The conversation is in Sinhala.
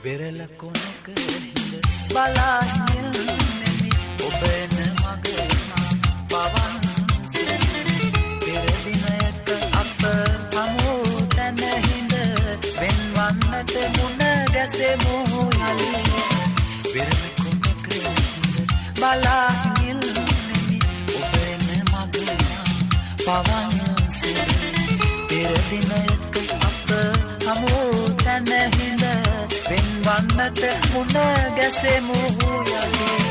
වෙරළ කොනක හිඳ බලාහිල්නෙමි ඔබ එන මග පවන් පෙර දිනයක අප හමු තැන හිඳ වෙන්වන්නට මුණ ගැසෙමු යලි වෙරළ කොනක හිඳ බලාහිල්නෙමි ඔබ එන මග පවන් පෙර දිනයක අප හමු තැන හිඳ වෙන්වන්නට මුණ ගැසෙමු යලි